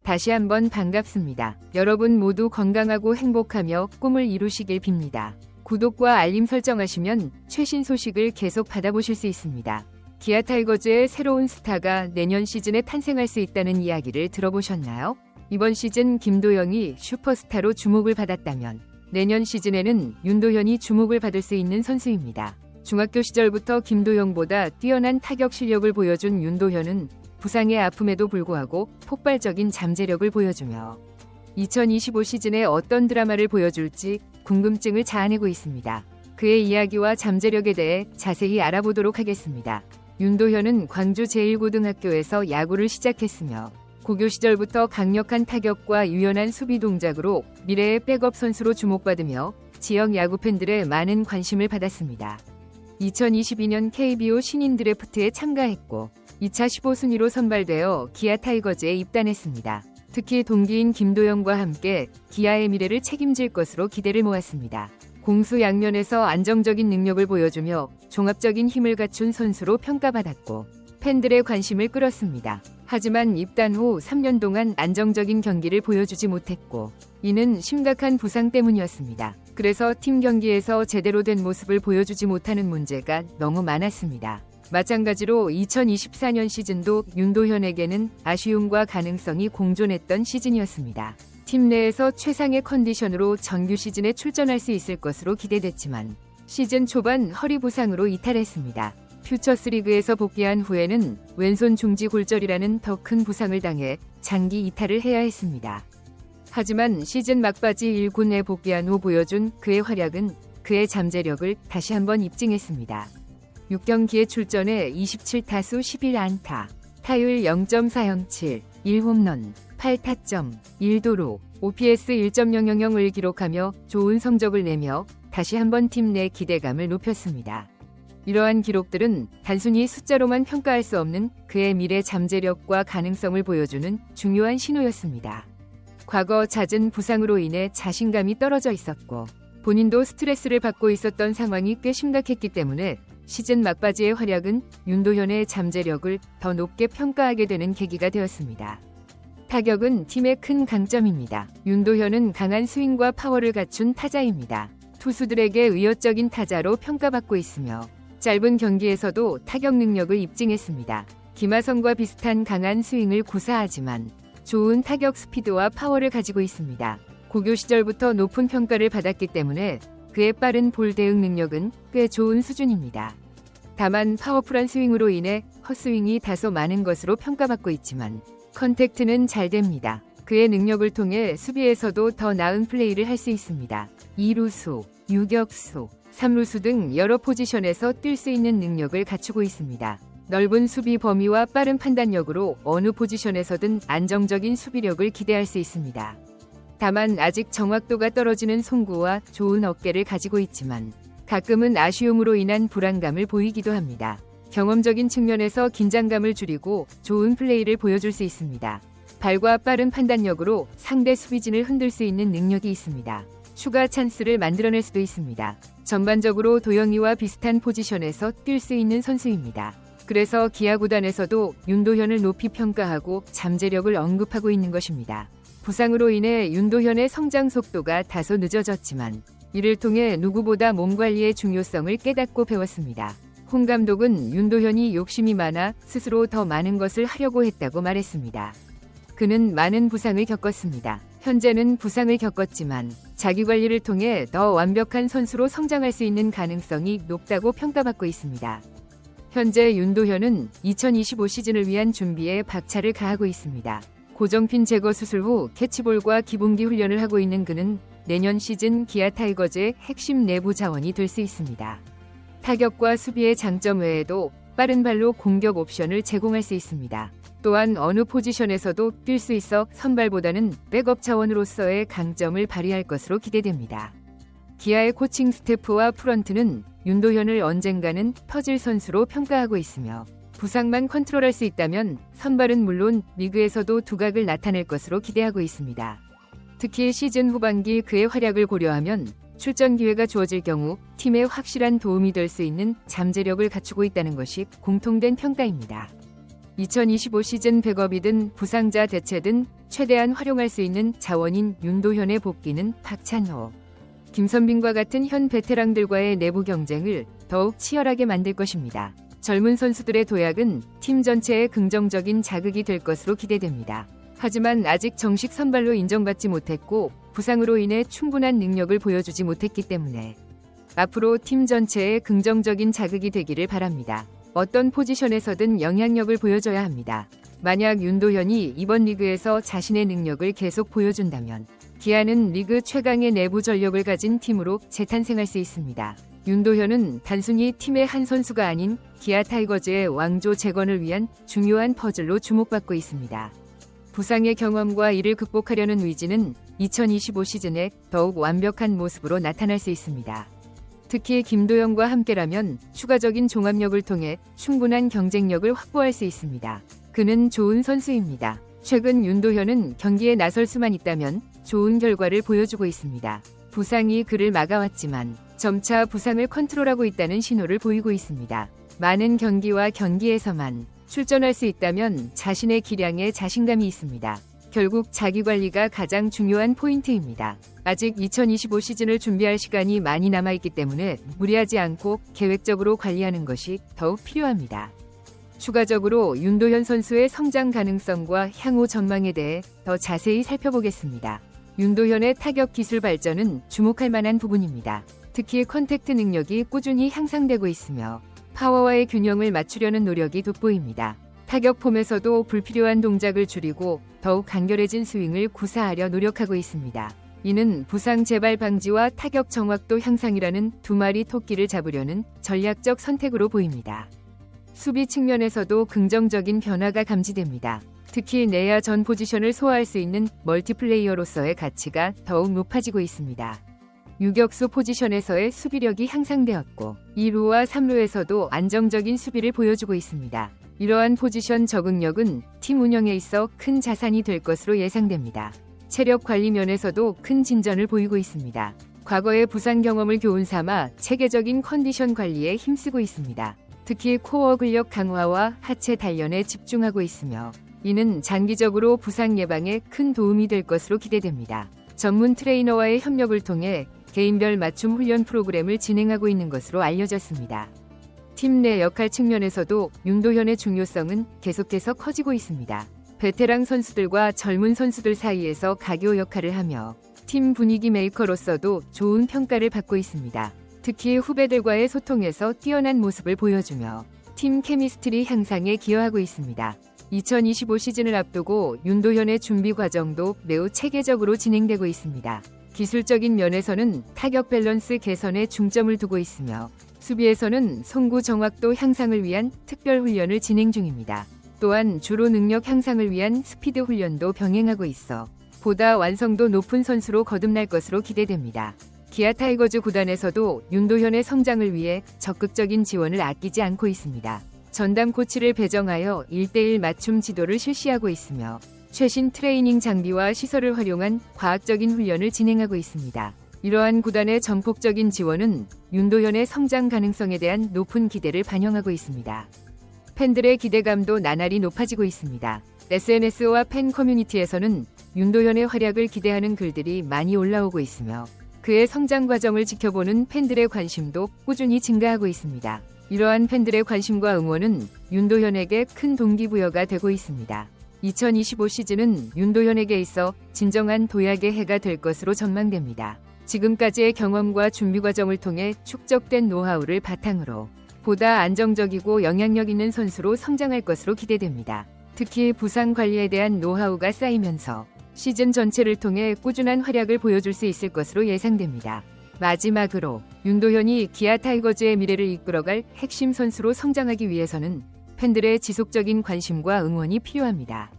다시 한번 반갑습니다. 여러분 모두 건강하고 행복하며 꿈을 이루시길 빕니다. 구독과 알림 설정하시면 최신 소식을 계속 받아보실 수 있습니다. 기아 타이거즈의 새로운 스타가 내년 시즌에 탄생할 수 있다는 이야기를 들어보셨나요? 이번 시즌 김도영이 슈퍼스타로 주목을 받았다면 내년 시즌에는 윤도현이 주목을 받을 수 있는 선수입니다. 중학교 시절부터 김도영보다 뛰어난 타격 실력을 보여준 윤도현은 부상의 아픔에도 불구하고 폭발적인 잠재력을 보여주며 2025 시즌에 어떤 드라마를 보여줄지 궁금증을 자아내고 있습니다. 그의 이야기와 잠재력에 대해 자세히 알아보도록 하겠습니다. 윤도현은 광주 제1고등학교에서 야구를 시작했으며 고교 시절부터 강력한 타격과 유연한 수비 동작으로 미래의 백업 선수로 주목받으며 지역 야구 팬들의 많은 관심을 받았습니다. 2022년 KBO 신인 드래프트에 참가했고 2차 15순위로 선발되어 기아 타이거즈에 입단했습니다. 특히 동기인 김도영과 함께 기아의 미래를 책임질 것으로 기대를 모았습니다. 공수 양면에서 안정적인 능력을 보여주며 종합적인 힘을 갖춘 선수로 평가받았고 팬들의 관심을 끌었습니다. 하지만 입단 후 3년 동안 안정적인 경기를 보여주지 못했고 이는 심각한 부상 때문이었습니다. 그래서 팀 경기에서 제대로 된 모습을 보여주지 못하는 문제가 너무 많았습니다. 마찬가지로 2024년 시즌도 윤도현에게는 아쉬움과 가능성이 공존했던 시즌이었습니다. 팀 내에서 최상의 컨디션으로 정규 시즌에 출전할 수 있을 것으로 기대됐지만 시즌 초반 허리 부상으로 이탈했습니다. 퓨처스리그에서 복귀한 후에는 왼손 중지 골절이라는 더 큰 부상을 당해 장기 이탈을 해야 했습니다. 하지만 시즌 막바지 1군에 복귀한 후 보여준 그의 활약은 그의 잠재력을 다시 한번 입증했습니다. 6경기에 출전해 27타수 11안타, 타율 0.407, 1홈런, 8타점, 1도루, OPS 1.000을 기록하며 좋은 성적을 내며 다시 한번 팀 내 기대감을 높였습니다. 이러한 기록들은 단순히 숫자로만 평가할 수 없는 그의 미래 잠재력과 가능성을 보여주는 중요한 신호였습니다. 과거 잦은 부상으로 인해 자신감이 떨어져 있었고 본인도 스트레스를 받고 있었던 상황이 꽤 심각했기 때문에 시즌 막바지의 활약은 윤도현의 잠재력을 더 높게 평가하게 되는 계기가 되었습니다. 타격은 팀의 큰 강점입니다. 윤도현은 강한 스윙과 파워를 갖춘 타자입니다. 투수들에게 의욕적인 타자로 평가받고 있으며 짧은 경기에서도 타격 능력을 입증했습니다. 김하성과 비슷한 강한 스윙을 구사하지만 좋은 타격 스피드와 파워를 가지고 있습니다. 고교 시절부터 높은 평가를 받았기 때문에 그의 빠른 볼 대응 능력은 꽤 좋은 수준입니다. 다만 파워풀한 스윙으로 인해 헛스윙이 다소 많은 것으로 평가받고 있지만 컨택트는 잘 됩니다. 그의 능력을 통해 수비에서도 더 나은 플레이를 할 수 있습니다. 2루수, 유격수, 3루수 등 여러 포지션에서 뛸 수 있는 능력을 갖추고 있습니다. 넓은 수비 범위와 빠른 판단력으로 어느 포지션에서든 안정적인 수비력을 기대할 수 있습니다. 다만 아직 정확도가 떨어지는 송구와 좋은 어깨를 가지고 있지만 가끔은 아쉬움으로 인한 불안감을 보이기도 합니다. 경험적인 측면에서 긴장감을 줄이고 좋은 플레이를 보여줄 수 있습니다. 발과 빠른 판단력으로 상대 수비진을 흔들 수 있는 능력이 있습니다. 추가 찬스를 만들어낼 수도 있습니다. 전반적으로 도영이와 비슷한 포지션에서 뛸 수 있는 선수입니다. 그래서 기아 구단에서도 윤도현을 높이 평가하고 잠재력을 언급하고 있는 것입니다. 부상으로 인해 윤도현의 성장 속도가 다소 늦어졌지만 이를 통해 누구보다 몸 관리의 중요성을 깨닫고 배웠습니다. 홍 감독은 윤도현이 욕심이 많아 스스로 더 많은 것을 하려고 했다고 말했습니다. 그는 많은 부상을 겪었습니다. 현재는 부상을 겪었지만 자기 관리를 통해 더 완벽한 선수로 성장할 수 있는 가능성이 높다고 평가받고 있습니다. 현재 윤도현은 2025 시즌을 위한 준비에 박차를 가하고 있습니다. 고정핀 제거 수술 후 캐치볼과 기본기 훈련을 하고 있는 그는 내년 시즌 기아 타이거즈의 핵심 내부 자원이 될 수 있습니다. 타격과 수비의 장점 외에도 빠른 발로 공격 옵션을 제공할 수 있습니다. 또한 어느 포지션에서도 뛸 수 있어 선발보다는 백업 자원으로서의 강점을 발휘할 것으로 기대됩니다. 기아의 코칭 스태프와 프런트는 윤도현을 언젠가는 터질 선수로 평가하고 있으며 부상만 컨트롤할 수 있다면 선발은 물론 리그에서도 두각을 나타낼 것으로 기대하고 있습니다. 특히 시즌 후반기 그의 활약을 고려하면 출전 기회가 주어질 경우 팀에 확실한 도움이 될 수 있는 잠재력을 갖추고 있다는 것이 공통된 평가입니다. 2025 시즌 백업이든 부상자 대체든 최대한 활용할 수 있는 자원인 윤도현의 복귀는 박찬호, 김선빈과 같은 현 베테랑들과의 내부 경쟁을 더욱 치열하게 만들 것입니다. 젊은 선수들의 도약은 팀 전체에 긍정적인 자극이 될 것으로 기대됩니다. 하지만 아직 정식 선발로 인정받지 못했고 부상으로 인해 충분한 능력을 보여주지 못했기 때문에 앞으로 팀 전체에 긍정적인 자극이 되기를 바랍니다. 어떤 포지션에서든 영향력을 보여줘야 합니다. 만약 윤도현이 이번 리그에서 자신의 능력을 계속 보여준다면 기아는 리그 최강의 내부 전력을 가진 팀으로 재탄생할 수 있습니다. 윤도현은 단순히 팀의 한 선수가 아닌 기아 타이거즈의 왕조 재건을 위한 중요한 퍼즐로 주목받고 있습니다. 부상의 경험과 이를 극복하려는 의지는 2025 시즌에 더욱 완벽한 모습으로 나타날 수 있습니다. 특히 김도영과 함께라면 추가적인 종합력을 통해 충분한 경쟁력을 확보할 수 있습니다. 그는 좋은 선수입니다. 최근 윤도현은 경기에 나설 수만 있다면 좋은 결과를 보여주고 있습니다. 부상이 그를 막아왔지만 점차 부상을 컨트롤하고 있다는 신호를 보이고 있습니다. 많은 경기와 경기에서만 출전할 수 있다면 자신의 기량에 자신감이 있습니다. 결국 자기관리가 가장 중요한 포인트입니다. 아직 2025 시즌을 준비할 시간이 많이 남아있기 때문에 무리하지 않고 계획적으로 관리하는 것이 더욱 필요합니다. 추가적으로 윤도현 선수의 성장 가능성과 향후 전망에 대해 더 자세히 살펴보겠습니다. 윤도현의 타격 기술 발전은 주목할 만한 부분입니다. 특히 컨택트 능력이 꾸준히 향상되고 있으며 파워와의 균형을 맞추려는 노력이 돋보입니다. 타격 폼에서도 불필요한 동작을 줄이고 더욱 간결해진 스윙을 구사하려 노력하고 있습니다. 이는 부상 재발 방지와 타격 정확도 향상이라는 두 마리 토끼를 잡으려는 전략적 선택으로 보입니다. 수비 측면에서도 긍정적인 변화가 감지됩니다. 특히 내야 전 포지션을 소화할 수 있는 멀티플레이어로서의 가치가 더욱 높아지고 있습니다. 유격수 포지션에서의 수비력이 향상되었고 2루와 3루에서도 안정적인 수비를 보여주고 있습니다. 이러한 포지션 적응력은 팀 운영에 있어 큰 자산이 될 것으로 예상됩니다. 체력 관리 면에서도 큰 진전을 보이고 있습니다. 과거의 부상 경험을 교훈 삼아 체계적인 컨디션 관리에 힘쓰고 있습니다. 특히 코어 근력 강화와 하체 단련에 집중하고 있으며 이는 장기적으로 부상 예방에 큰 도움이 될 것으로 기대됩니다. 전문 트레이너와의 협력을 통해 개인별 맞춤 훈련 프로그램을 진행하고 있는 것으로 알려졌습니다. 팀 내 역할 측면에서도 윤도현의 중요성은 계속해서 커지고 있습니다. 베테랑 선수들과 젊은 선수들 사이에서 가교 역할을 하며 팀 분위기 메이커로서도 좋은 평가를 받고 있습니다. 특히 후배들과의 소통에서 뛰어난 모습을 보여주며 팀 케미스트리 향상에 기여하고 있습니다. 2025 시즌을 앞두고 윤도현의 준비 과정도 매우 체계적으로 진행되고 있습니다. 기술적인 면에서는 타격 밸런스 개선에 중점을 두고 있으며 수비에서는 송구 정확도 향상을 위한 특별 훈련을 진행 중입니다. 또한 주로 능력 향상을 위한 스피드 훈련도 병행하고 있어 보다 완성도 높은 선수로 거듭날 것으로 기대됩니다. 기아 타이거즈 구단에서도 윤도현의 성장을 위해 적극적인 지원을 아끼지 않고 있습니다. 전담 코치를 배정하여 1:1 맞춤 지도를 실시하고 있으며 최신 트레이닝 장비와 시설을 활용한 과학적인 훈련을 진행하고 있습니다. 이러한 구단의 전폭적인 지원은 윤도현의 성장 가능성에 대한 높은 기대를 반영하고 있습니다. 팬들의 기대감도 나날이 높아지고 있습니다. SNS와 팬 커뮤니티에서는 윤도현의 활약을 기대하는 글들이 많이 올라오고 있으며 그의 성장 과정을 지켜보는 팬들의 관심도 꾸준히 증가하고 있습니다. 이러한 팬들의 관심과 응원은 윤도현에게 큰 동기부여가 되고 있습니다. 2025 시즌은 윤도현에게 있어 진정한 도약의 해가 될 것으로 전망됩니다. 지금까지의 경험과 준비 과정을 통해 축적된 노하우를 바탕으로 보다 안정적이고 영향력 있는 선수로 성장할 것으로 기대됩니다. 특히 부상 관리에 대한 노하우가 쌓이면서 시즌 전체를 통해 꾸준한 활약을 보여줄 수 있을 것으로 예상됩니다. 마지막으로 윤도현이 기아 타이거즈의 미래를 이끌어갈 핵심 선수로 성장하기 위해서는 팬들의 지속적인 관심과 응원이 필요합니다.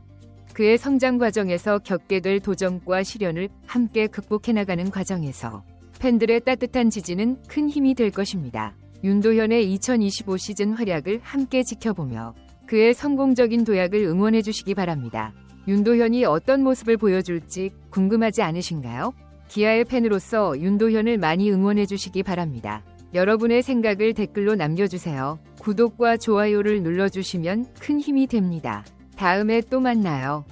그의 성장 과정에서 겪게 될 도전과 시련을 함께 극복해 나가는 과정에서 팬들의 따뜻한 지지는 큰 힘이 될 것입니다. 윤도현의 2025 시즌 활약을 함께 지켜보며 그의 성공적인 도약을 응원해 주시기 바랍니다. 윤도현이 어떤 모습을 보여줄지 궁금하지 않으신가요? 기아의 팬으로서 윤도현을 많이 응원해 주시기 바랍니다. 여러분의 생각을 댓글로 남겨주세요. 구독과 좋아요를 눌러주시면 큰 힘이 됩니다. 다음에 또 만나요.